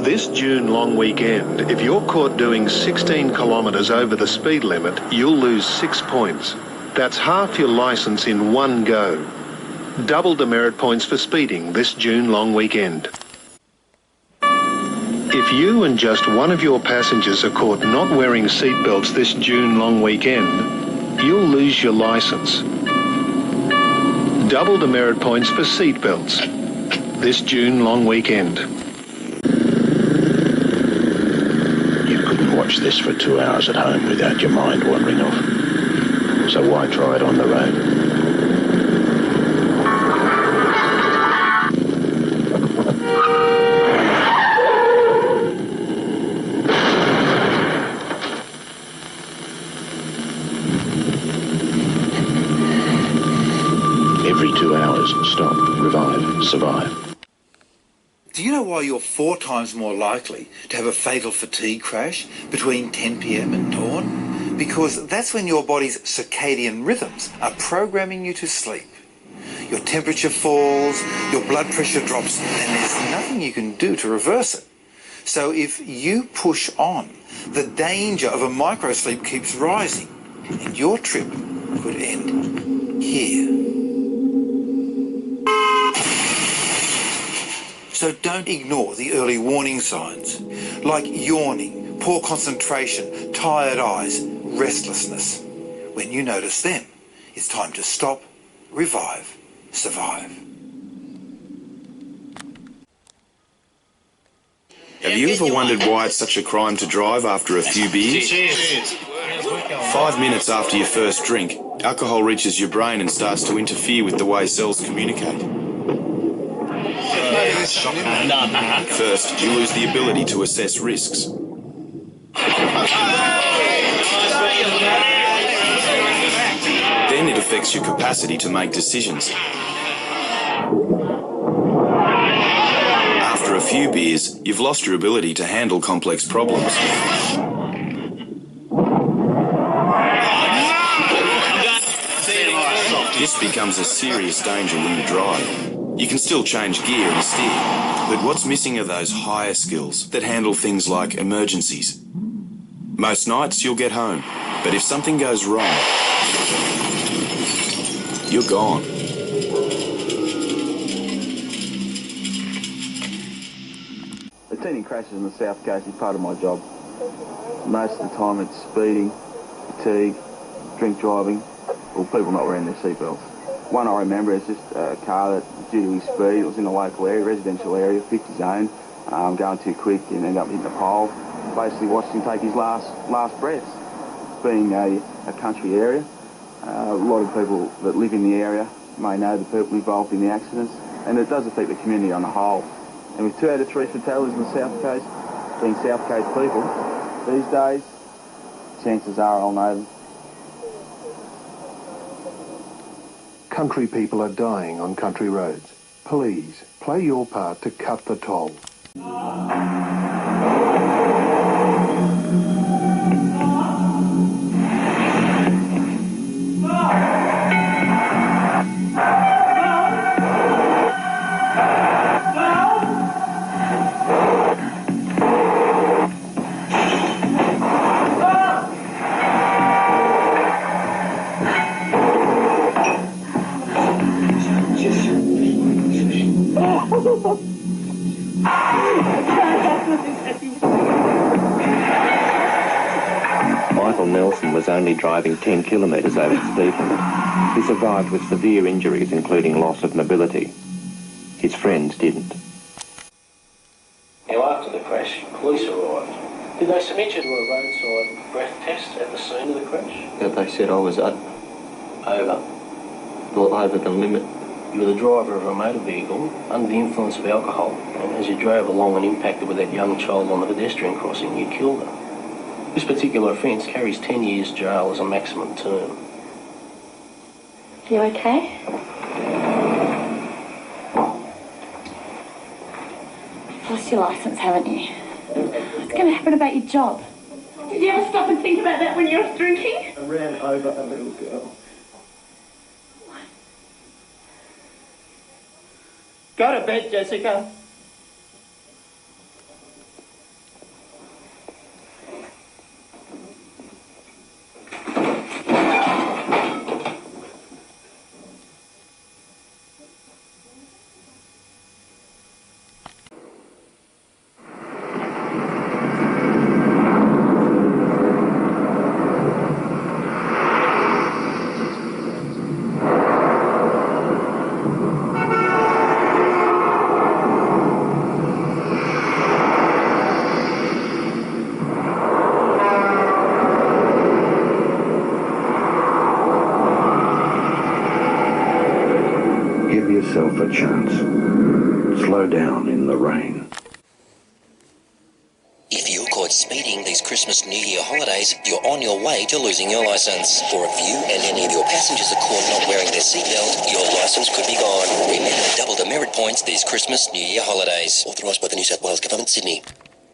This June long weekend, if you're caught doing 16 kilometres over the speed limit, you'll lose 6 points. That's half your licence in one go. Double demerit points for speeding this June long weekend. If you and just one of your passengers are caught not wearing seatbelts this June long weekend, you'll lose your licence. Double demerit points for seatbelts this June long weekend. You couldn't watch this for 2 hours at home without your mind wandering off. So why try it on the road? Every 2 hours, stop, revive, survive. Do you know why you're 4 times more likely to have a fatal fatigue crash between 10 p.m. and dawn? Because that's when your body's circadian rhythms are programming you to sleep. Your temperature falls, your blood pressure drops, and there's nothing you can do to reverse it. So if you push on, the danger of a microsleep keeps rising, and your trip could end here. So don't ignore the early warning signs, like yawning, poor concentration, tired eyes, restlessness. When you notice them, it's time to stop, revive, survive. Have you ever wondered why it's such a crime to drive after a few beers? 5 minutes after your first drink, alcohol reaches your brain and starts to interfere with the way cells communicate. First, you lose the ability to assess risks. Then it affects your capacity to make decisions. After a few beers, you've lost your ability to handle complex problems. This becomes a serious danger when you drive. You can still change gear and steer, but what's missing are those higher skills that handle things like emergencies. Most nights you'll get home, but if something goes wrong, you're gone. Attending crashes on the South Coast is part of my job. Most of the time it's speeding, fatigue, drink driving, or people not wearing their seatbelts. One I remember is just a car that, due to his speed, it was in a local area, residential area, 50 zone, going too quick and ended up hitting a pole. Basically watched him take his last breaths. Being a country area, a lot of people that live in the area may know the people involved in the accidents, and it does affect the community on the whole. And with 2 out of 3 fatalities on the South Coast being South Coast people, these days, chances are I'll know them. Country people are dying on country roads. Please, play your part to cut the toll. Michael Nelson was only driving 10 kilometres over the speed limit. He survived with severe injuries, including loss of mobility. His friends didn't. Now, after the crash, police arrived. Did they submit you to a roadside breath test at the scene of the crash? Yeah, they said I was over the limit. You were the driver of a motor vehicle under the influence of alcohol, and as you drove along and impacted with that young child on the pedestrian crossing, you killed her. This particular offence carries 10 years jail as a maximum term. You okay? Lost your licence, haven't you? What's going to happen about your job? Did you ever stop and think about that when you were drinking? I ran over a little girl. Go to bed, Jessica. off a chance. Slow down in the rain. If you're caught speeding these Christmas New Year holidays, you're on your way to losing your licence. Or if you and any of your passengers are caught not wearing their seatbelt, your licence could be gone. Remember, double demerit points these Christmas New Year holidays. Authorised by the New South Wales Government, Sydney.